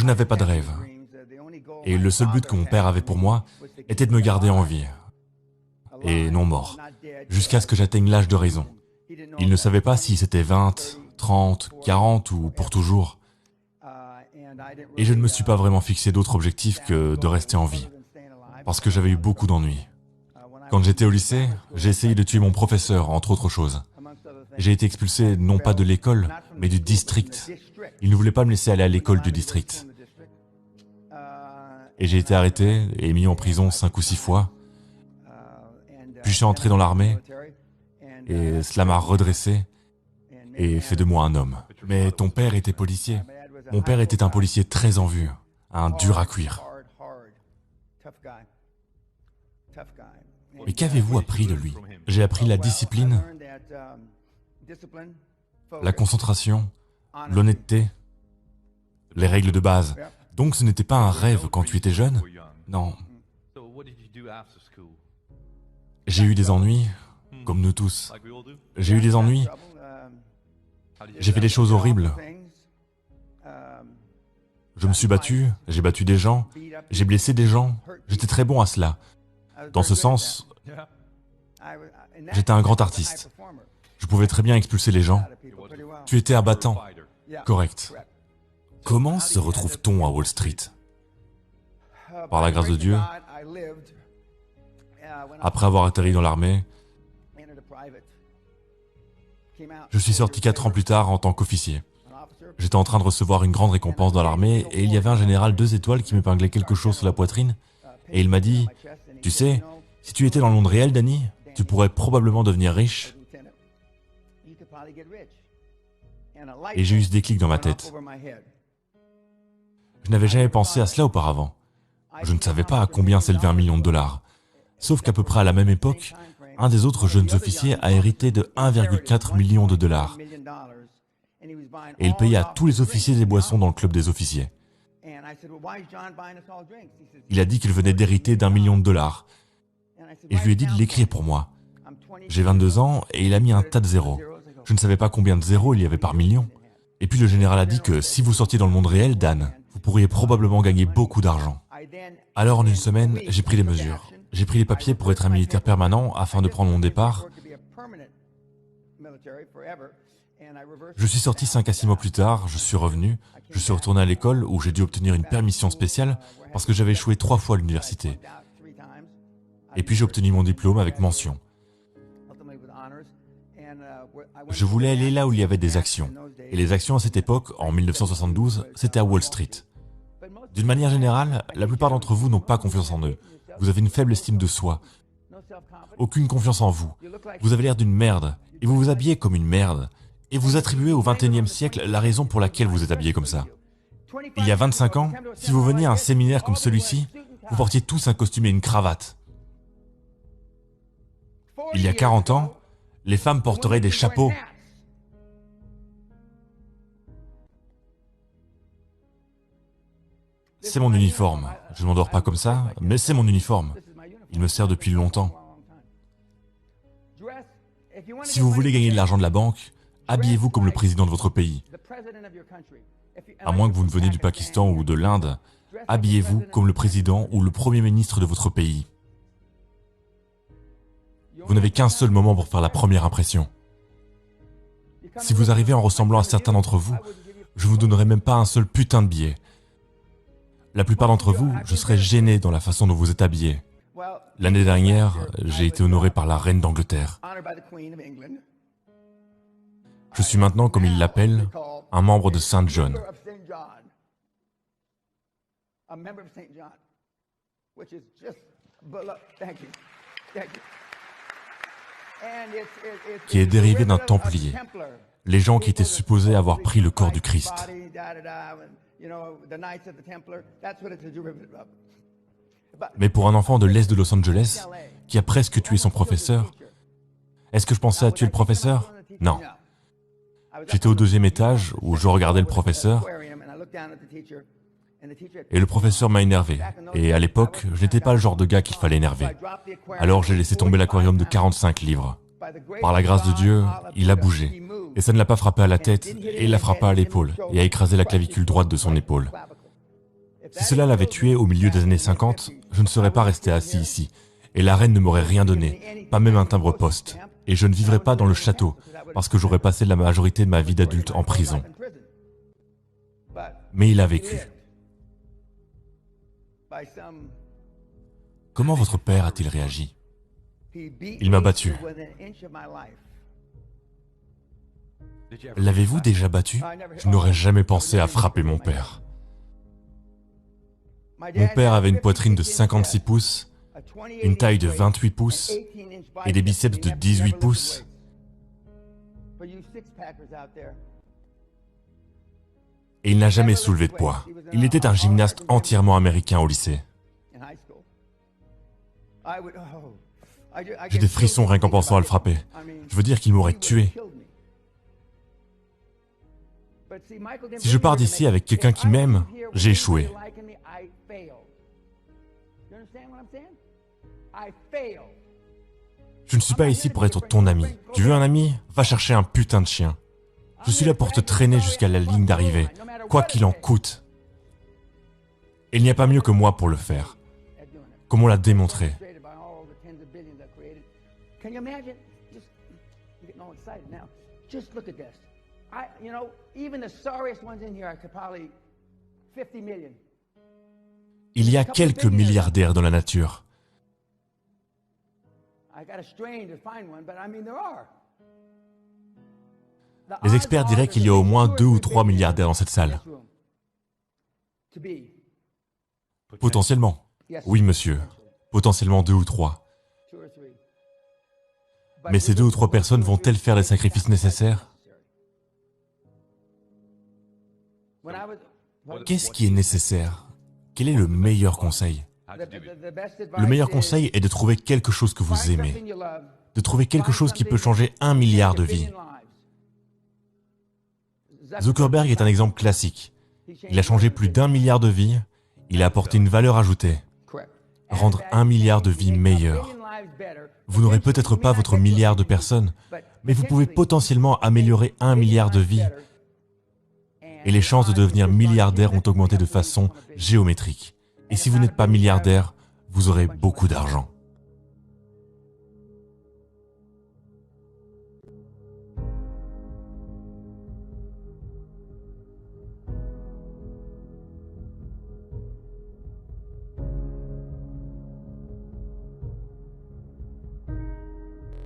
Je n'avais pas de rêve. Et le seul but que mon père avait pour moi était de me garder en vie. Et non mort. Jusqu'à ce que j'atteigne l'âge de raison. Il ne savait pas si c'était 20, 30, 40 ou pour toujours. Et je ne me suis pas vraiment fixé d'autre objectif que de rester en vie. Parce que j'avais eu beaucoup d'ennuis. Quand j'étais au lycée, j'ai essayé de tuer mon professeur, entre autres choses. J'ai été expulsé non pas de l'école, mais du district. Il ne voulait pas me laisser aller à l'école du district. Et j'ai été arrêté et mis en prison 5 ou 6 fois. Puis je suis entré dans l'armée, et cela m'a redressé et fait de moi un homme. Mais ton père était policier. Mon père était un policier très en vue, un dur à cuire. Mais qu'avez-vous appris de lui? J'ai appris la discipline, la concentration, l'honnêteté, les règles de base. Donc ce n'était pas un rêve quand tu étais jeune? Non. J'ai eu des ennuis, comme nous tous. J'ai eu des ennuis. J'ai fait des choses horribles. Je me suis battu, j'ai battu des gens, j'ai blessé des gens. J'étais très bon à cela. Dans ce sens, j'étais un grand artiste. Je pouvais très bien expulser les gens. Tu étais un battant. Correct. Comment se retrouve-t-on à Wall Street? Par la grâce de Dieu, après avoir atterri dans l'armée, je suis sorti 4 ans plus tard en tant qu'officier. J'étais en train de recevoir une grande récompense dans l'armée et il y avait un général 2 étoiles qui m'épinglait quelque chose sur la poitrine et il m'a dit « Tu sais, si tu étais dans le monde réel, Danny, tu pourrais probablement devenir riche. » Et j'ai eu ce déclic dans ma tête. Je n'avais jamais pensé à cela auparavant. Je ne savais pas à combien s'élevait $1 million. Sauf qu'à peu près à la même époque, un des autres jeunes officiers a hérité de $1,4 million. Et il payait à tous les officiers des boissons dans le club des officiers. Il a dit qu'il venait d'hériter d'$1 million. Et je lui ai dit de l'écrire pour moi. J'ai 22 ans et il a mis un tas de zéros. Je ne savais pas combien de zéros il y avait par million. Et puis le général a dit que si vous sortiez dans le monde réel, Dan, vous pourriez probablement gagner beaucoup d'argent. Alors en une semaine, j'ai pris les mesures. J'ai pris les papiers pour être un militaire permanent afin de prendre mon départ. Je suis sorti 5 à 6 mois plus tard, je suis revenu, je suis retourné à l'école où j'ai dû obtenir une permission spéciale parce que j'avais échoué 3 fois à l'université. Et puis j'ai obtenu mon diplôme avec mention. Je voulais aller là où il y avait des actions. Et les actions à cette époque, en 1972, c'était à Wall Street. D'une manière générale, la plupart d'entre vous n'ont pas confiance en eux. Vous avez une faible estime de soi. Aucune confiance en vous. Vous avez l'air d'une merde. Et vous vous habillez comme une merde. Et vous attribuez au XXIe siècle la raison pour laquelle vous êtes habillé comme ça. Il y a 25 ans, si vous veniez à un séminaire comme celui-ci, vous portiez tous un costume et une cravate. Il y a 40 ans, les femmes porteraient des chapeaux. C'est mon uniforme. Je ne m'endors pas comme ça, mais c'est mon uniforme. Il me sert depuis longtemps. Si vous voulez gagner de l'argent de la banque, habillez-vous comme le président de votre pays. À moins que vous ne veniez du Pakistan ou de l'Inde, habillez-vous comme le président ou le premier ministre de votre pays. Vous n'avez qu'un seul moment pour faire la première impression. Si vous arrivez en ressemblant à certains d'entre vous, je ne vous donnerai même pas un seul putain de billet. La plupart d'entre vous, je serais gêné dans la façon dont vous êtes habillés. L'année dernière, j'ai été honoré par la reine d'Angleterre. Je suis maintenant, comme ils l'appellent, un membre de Saint John. Qui est dérivé d'un templier. Les gens qui étaient supposés avoir pris le corps du Christ. Mais pour un enfant de l'Est de Los Angeles, qui a presque tué son professeur, est-ce que je pensais à tuer le professeur? Non. J'étais au 2e étage où je regardais le professeur et le professeur m'a énervé. Et à l'époque, je n'étais pas le genre de gars qu'il fallait énerver. Alors j'ai laissé tomber l'aquarium de 45 livres. Par la grâce de Dieu, il a bougé. Et ça ne l'a pas frappé à la tête, et il l'a frappé à l'épaule, et a écrasé la clavicule droite de son épaule. Si cela l'avait tué au milieu des années 50, je ne serais pas resté assis ici, et la reine ne m'aurait rien donné, pas même un timbre-poste. Et je ne vivrais pas dans le château, parce que j'aurais passé la majorité de ma vie d'adulte en prison. Mais il a vécu. Comment votre père a-t-il réagi? Il m'a battu. L'avez-vous déjà battu? Je n'aurais jamais pensé à frapper mon père. Mon père avait une poitrine de 56 pouces, une taille de 28 pouces et des biceps de 18 pouces. Et il n'a jamais soulevé de poids. Il était un gymnaste entièrement américain au lycée. J'ai des frissons rien qu'en pensant à le frapper. Je veux dire qu'il m'aurait tué. Si je pars d'ici avec quelqu'un qui m'aime, j'ai échoué. Je ne suis pas ici pour être ton ami. Tu veux un ami? Va chercher un putain de chien. Je suis là pour te traîner jusqu'à la ligne d'arrivée, quoi qu'il en coûte. Et il n'y a pas mieux que moi pour le faire, comme on l'a démontré. Il y a quelques milliardaires dans la nature. Les experts diraient qu'il y a au moins 2 ou 3 milliardaires dans cette salle. Potentiellement. Oui, monsieur. Potentiellement 2 ou 3. Mais ces 2 ou 3 personnes vont-elles faire les sacrifices nécessaires? Qu'est-ce qui est nécessaire? Quel est le meilleur conseil? Le meilleur conseil est de trouver quelque chose que vous aimez. De trouver quelque chose qui peut changer 1 milliard de vies. Zuckerberg est un exemple classique. Il a changé plus d'1 milliard de vies, il a apporté une valeur ajoutée. Rendre 1 milliard de vies meilleures. Vous n'aurez peut-être pas votre milliard de personnes, mais vous pouvez potentiellement améliorer 1 milliard de vies. Et les chances de devenir milliardaire ont augmenté de façon géométrique. Et si vous n'êtes pas milliardaire, vous aurez beaucoup d'argent.